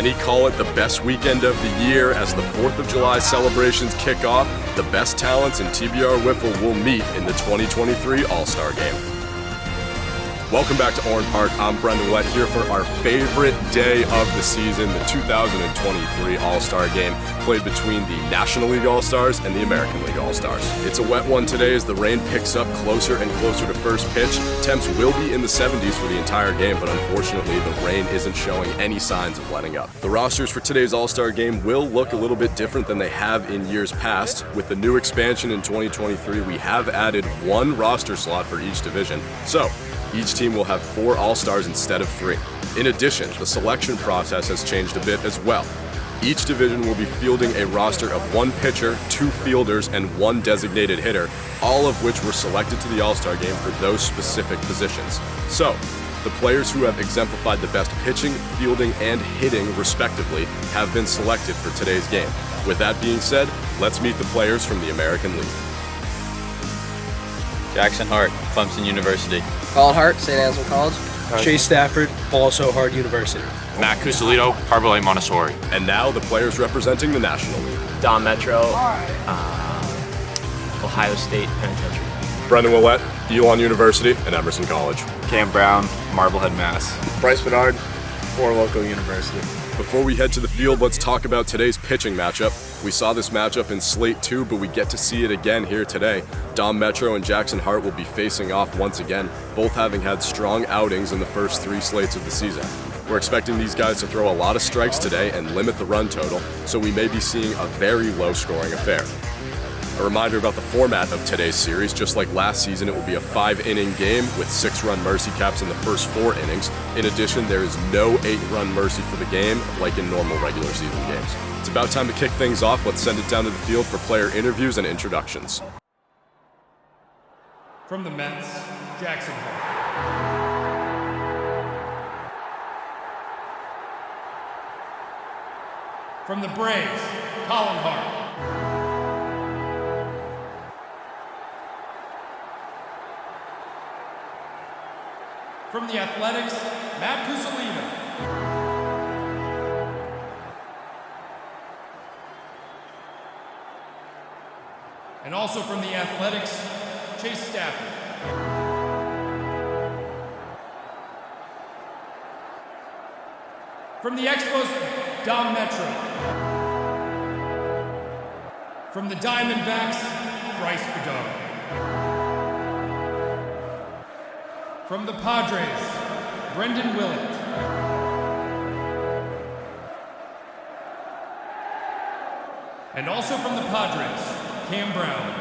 Many call it the best weekend of the year as the 4th of July celebrations kick off. The best talents in TBR Wiffle will meet in the 2023 All-Star Game. Welcome back to Orne Park. I'm Brendan Wett here for our favorite day of the season, the 2023 All-Star Game, played between the National League All-Stars and the American League All-Stars. It's a wet one today as the rain picks up closer and closer to first pitch. Temps will be in the 70s for the entire game, but unfortunately the rain isn't showing any signs of letting up. The rosters for today's All-Star Game will look a little bit different than they have in years past. With the new expansion in 2023, we have added one roster slot for each division. So, each team will have 4 All-Stars instead of 3. In addition, the selection process has changed a bit as well. Each division will be fielding a roster of 1 pitcher, 2 fielders, and 1 designated hitter, all of which were selected to the All-Star Game for those specific positions. So, the players who have exemplified the best pitching, fielding, and hitting, respectively, have been selected for today's game. With that being said, let's meet the players from the American League. Jackson Hart, Clemson University. Colin Hart, St. Anselm College. Chase Stafford, also Hart University. Matt Cusolito, Harbor Lake Montessori. And now the players representing the National League. Don Metro, Ohio State Penitentiary. Brendan Willett, Elon University, and Emerson College. Cam Brown, Marblehead, Mass. Bryce Bernard, Four Loco University. Before we head to the field, let's talk about today's pitching matchup. We saw this matchup in Slate 2, but we get to see it again here today. Don Metro and Jackson Hart will be facing off once again, both having had strong outings in the first 3 slates of the season. We're expecting these guys to throw a lot of strikes today and limit the run total, so we may be seeing a very low-scoring affair. A reminder about the format of today's series: just like last season, it will be a 5-inning game with 6-run mercy caps in the first 4 innings. In addition, there is no 8-run mercy for the game, like in normal regular season games. It's about time to kick things off. Let's send it down to the field for player interviews and introductions. From the Mets, Jackson Hart. From the Braves, Colin Hart. From the Athletics, Matt Cusolito. And also from the Athletics, Chase Stafford. From the Expos, Don Metro. From the Diamondbacks, Bryce Bernard. From the Padres, Brendan Willett. And also from the Padres, Cam Brown.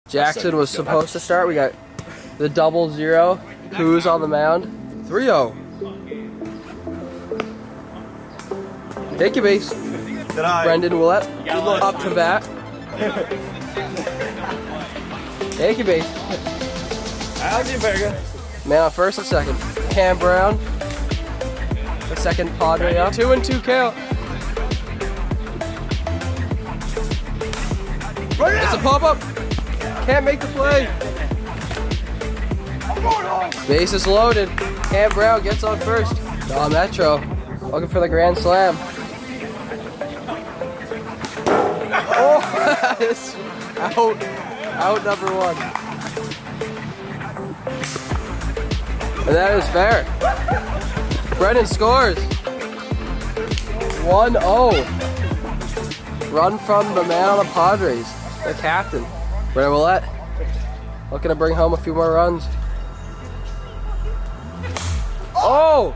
Jackson was supposed to start. We got the 0-0. Who's on the mound? 3-0. Take your base. Brendan Willett up to bat. Take your base. Man on first and second. Cam Brown. The second Padre up. 2-2 count. It's a pop-up. Can't make the play. Base is loaded. Cam Brown gets on first. Dom Metro looking for the grand slam. Oh, that is out. Out number one. And that is fair. Brennan scores. 1-0. Run from the man on the Padres, the captain. Brennan Willett looking to bring home a few more runs. Oh!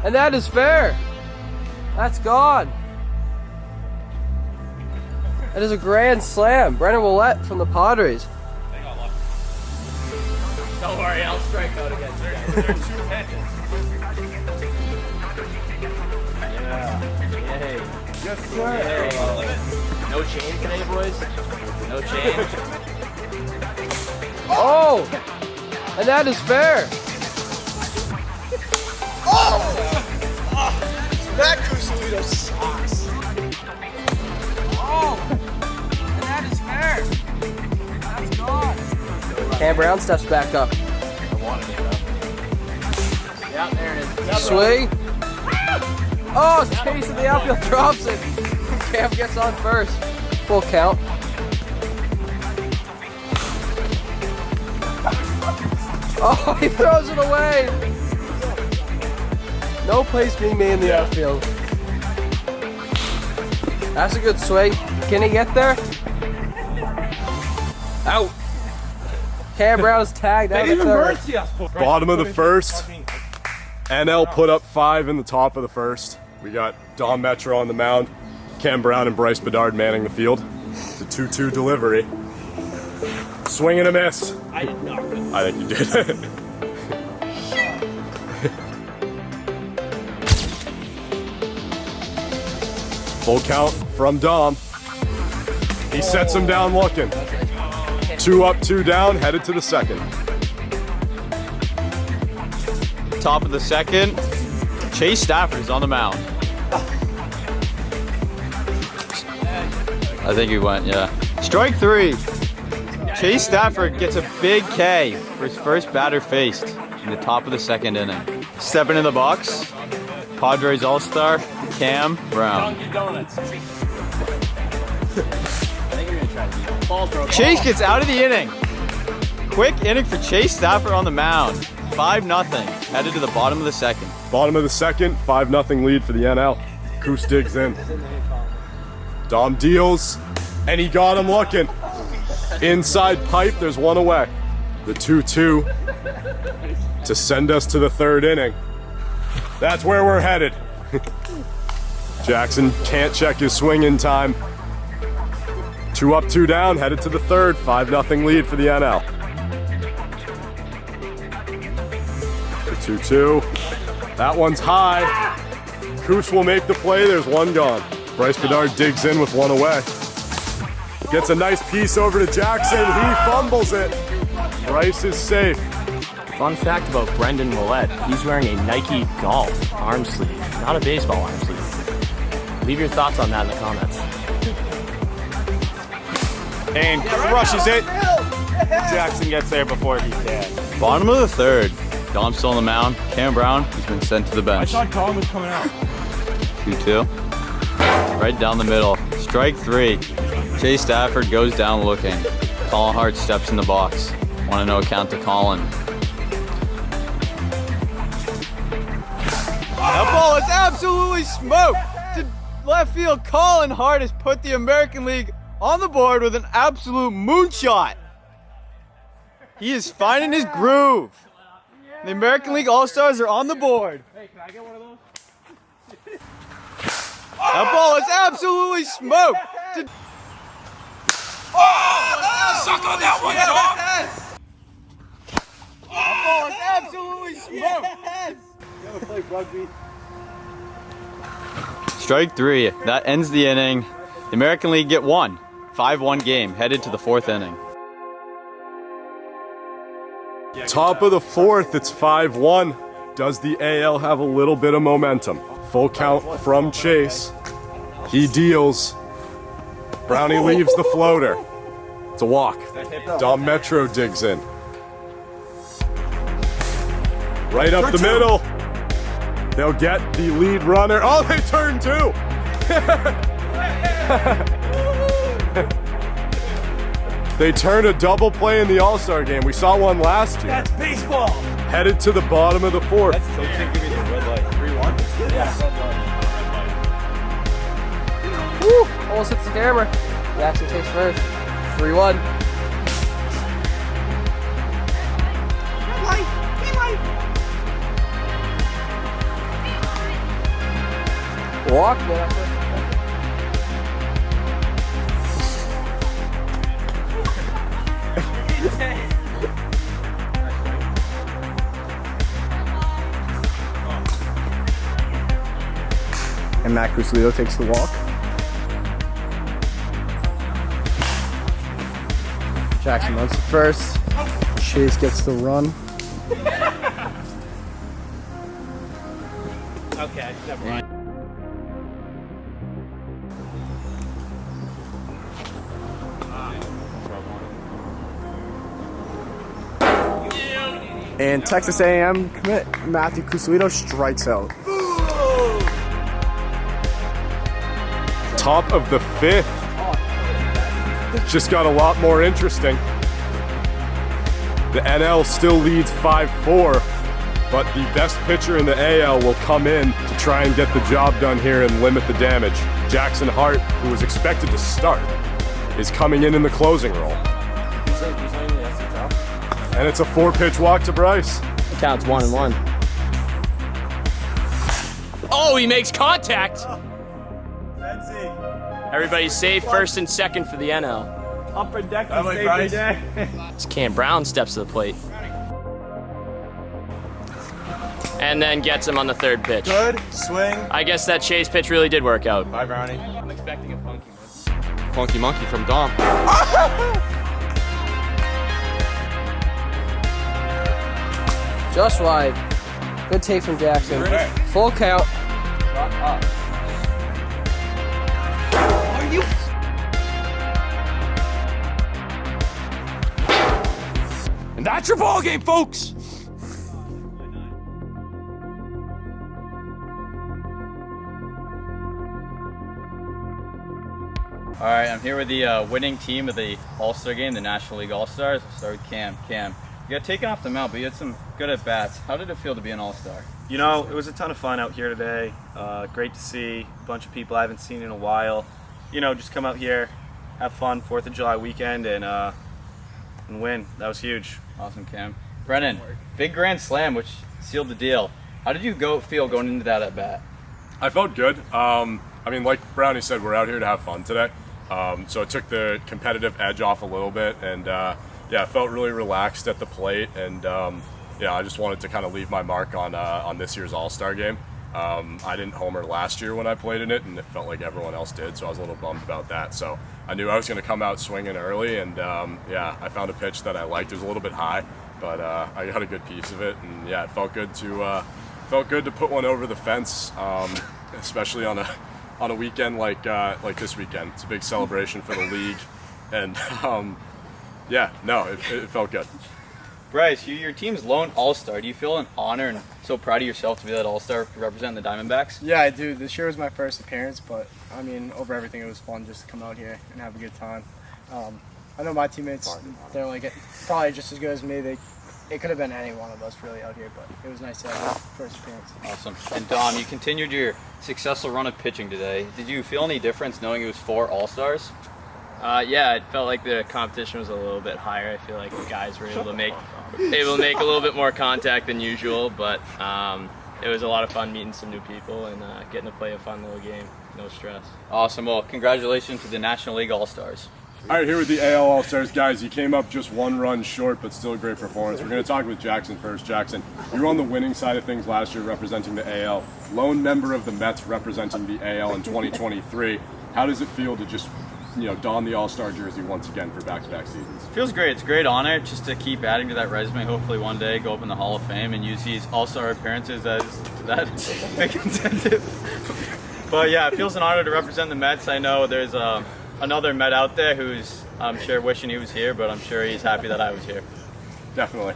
And that is fair. That's gone. That is a grand slam. Brennan Willett from the Padres. Don't worry, I'll strike out against you. Yes, sir. No change today, boys? No change. Oh! And that is fair. That Cusalito sucks. Oh! And that is fair. That's gone. Cam Brown steps back up. Yeah, there it is. Swing. Oh, Chase in the outfield drops it. Cam gets on first. Full count. Oh, he throws it away. No place being made in the outfield. That's a good swing. Can he get there? Out. Cam Brown's tagged out of third. Bottom of the first. NL put up 5 in the top of the first. We got Dom Metro on the mound. Cam Brown and Bryce Bedard manning the field. It's a 2-2 delivery. Swing and a miss. I did not. I think you did. Full count from Dom. He sets him down looking. 2 up, 2 down, headed to the second. Top of the second, Chase Stafford's on the mound. I think he went, yeah. Strike 3. Chase Stafford gets a big K for his first batter faced in the top of the second inning. Stepping in the box, Padres All-Star, Cam Brown. Chase gets out of the inning. Quick inning for Chase Stafford on the mound. 5-0, headed to the bottom of the second. Bottom of the second, 5-0 lead for the NL. Coos digs in. Dom deals, and he got him looking. Inside pipe, there's one away. The 2-2 to send us to the third inning. That's where we're headed. Jackson can't check his swing in time. 2 up, 2 down, headed to the third. 5-0 lead for the NL. The 2-2. That one's high. Coos will make the play. There's one gone. Bryce Bedard digs in with one away. Gets a nice piece over to Jackson. He fumbles it. Bryce is safe. Fun fact about Brendan Willett, he's wearing a Nike Golf arm sleeve, not a baseball arm sleeve. Leave your thoughts on that in the comments. And crushes it. Jackson gets there before he can. Bottom of the third, Dom's still on the mound. Cam Brown, he's been sent to the bench. I thought Colin was coming out. 2-2. Right down the middle. Strike 3. Chase Stafford goes down looking. Colin Hart steps in the box. 1-0 count to Colin. That ball is absolutely smoked. To left field, Colin Hart has put the American League on the board with an absolute moonshot. He is finding his groove. The American League All-Stars are on the board. Hey, can I get one of those? That ball is absolutely smoked. Suck on that one, dog! ball is absolutely smoked. Strike three. That ends the inning. The American League get one. 5-1 game, headed to the fourth inning. Top of the fourth, it's 5-1. Does the AL have a little bit of momentum? Full count from Chase. He deals. Brownie leaves the floater. It's a walk. Dom Metro digs in. Right up the middle. They'll get the lead runner. Oh, they turn too. They turned a double play in the All-Star game. We saw one last year. That's baseball. Headed to the bottom of the fourth. Give me the red light. 3-1? Yeah. Woo! Almost hits the camera. Jackson takes first. 3-1. Walk, man. And Matt Crucelito takes the walk. Jackson runs to first. Chase gets the run. Okay, never mind. And Texas A&M commit Matthew Crucelito strikes out. Top of the fifth. It just got a lot more interesting. The NL still leads 5-4, but the best pitcher in the AL will come in to try and get the job done here and limit the damage. Jackson Hart, who was expected to start, is coming in the closing role. And it's a 4-pitch walk to Bryce. It counts 1-1. Oh, he makes contact. Everybody's safe, first and second for the NL. Upper deck is safe today. As Cam Brown steps to the plate. And then gets him on the third pitch. Good swing. I guess that Chase pitch really did work out. Bye, Brownie. I'm expecting a funky one. Funky monkey from Dom. Just wide. Good take from Jackson. Full count. And that's your ball game, folks. All right, I'm here with the winning team of the All-Star game, the National League All-Stars. I'll start with Cam. Cam, you got taken off the mound, but you had some good at-bats. How did it feel to be an All-Star? You know, it was a ton of fun out here today. Great to see a bunch of people I haven't seen in a while. You know, just come out here, have fun, 4th of July weekend, and win. That was huge. Awesome, Cam. Brennan, big grand slam, which sealed the deal. How did you feel going into that at-bat? I felt good. I mean, like Brownie said, we're out here to have fun today. So it took the competitive edge off a little bit, and yeah, I felt really relaxed at the plate, and yeah, I just wanted to kind of leave my mark on this year's All-Star game. I didn't homer last year when I played in it, and it felt like everyone else did, so I was a little bummed about that. So I knew I was going to come out swinging early, and yeah, I found a pitch that I liked. It was a little bit high, but I got a good piece of it, and yeah, it felt good to put one over the fence, especially on a weekend like this weekend. It's a big celebration for the league, and yeah, no, it felt good. Bryce, you're your team's lone All-Star. Do you feel an honor and so proud of yourself to be that All-Star representing the Diamondbacks? Yeah, I do. This year was my first appearance, but I mean, over everything, it was fun just to come out here and have a good time. I know my teammates, they're like probably just as good as me. It could have been any one of us really out here, but it was nice to have my first appearance. Awesome. And Dom, you continued your successful run of pitching today. Did you feel any difference knowing it was 4 All-Stars? Yeah, it felt like the competition was a little bit higher. I feel like the guys were able to make a little bit more contact than usual, but it was a lot of fun meeting some new people and getting to play a fun little game. No stress. Awesome. Well, congratulations to the National League All-Stars. All right, here with the AL All-Stars. Guys, you came up just one run short, but still a great performance. We're going to talk with Jackson first. Jackson, you were on the winning side of things last year representing the AL. Lone member of the Mets representing the AL in 2023. How does it feel to just, don the All-Star jersey once again for back-to-back seasons? Feels great. It's a great honor just to keep adding to that resume. Hopefully one day go up in the Hall of Fame and use these All-Star appearances as that big incentive. But yeah, it feels an honor to represent the Mets. I know there's another Met out there who's, I'm sure, wishing he was here, but I'm sure he's happy that I was here. Definitely.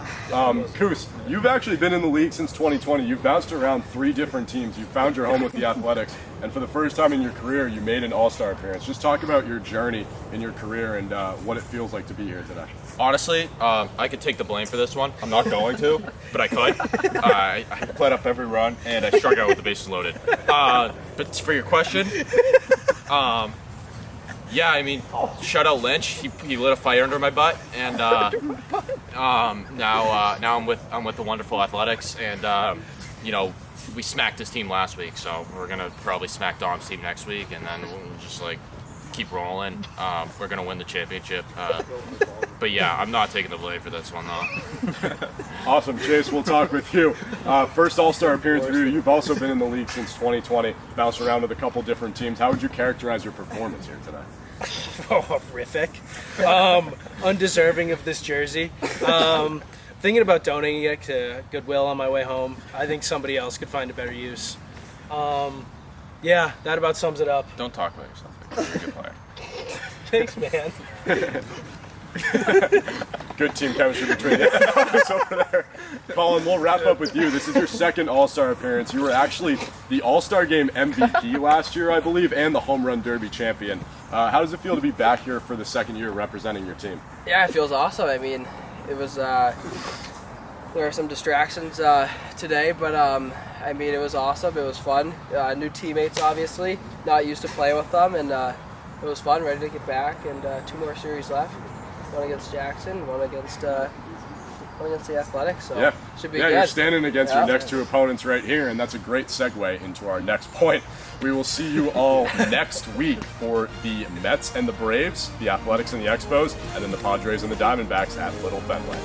Koos, you've actually been in the league since 2020. You've bounced around 3 different teams. You found your home with the Athletics, and for the first time in your career, you made an All-Star appearance. Just talk about your journey in your career and what it feels like to be here today. Honestly, I could take the blame for this one. I'm not going to, but I could. I played up every run, and I struck out with the bases loaded. But for your question, yeah, I mean, shout out Lynch. He lit a fire under my butt, and now I'm with the wonderful Athletics, and we smacked his team last week, so we're gonna probably smack Dom's team next week, and then we'll just keep rolling. We're gonna win the championship. But yeah, I'm not taking the blame for this one though. Awesome, Chase. We'll talk with you. First All-Star appearance for you. You've also been in the league since 2020. Bounced around with a couple different teams. How would you characterize your performance here today? Horrific. Undeserving of this jersey. Thinking about donating it to Goodwill on my way home. I think somebody else could find a better use. Yeah, that about sums it up. Don't talk about yourself. You're a good player. Thanks, man. Good team chemistry between the Athletics over there. Colin, we'll wrap up with you. This is your second All-Star appearance. You were actually the All-Star Game MVP last year, I believe, and the Home Run Derby champion. How does it feel to be back here for the second year representing your team? Yeah, it feels awesome. I mean, it was there were some distractions today, but I mean, it was awesome. It was fun. New teammates, obviously, not used to playing with them, and it was fun. Ready to get back, and 2 more series left. One against Jackson, one against the Athletics. So yeah, should be good. You're standing against your next 2 opponents right here, and that's a great segue into our next point. We will see you all next week for the Mets and the Braves, the Athletics and the Expos, and then the Padres and the Diamondbacks at Little Fenway.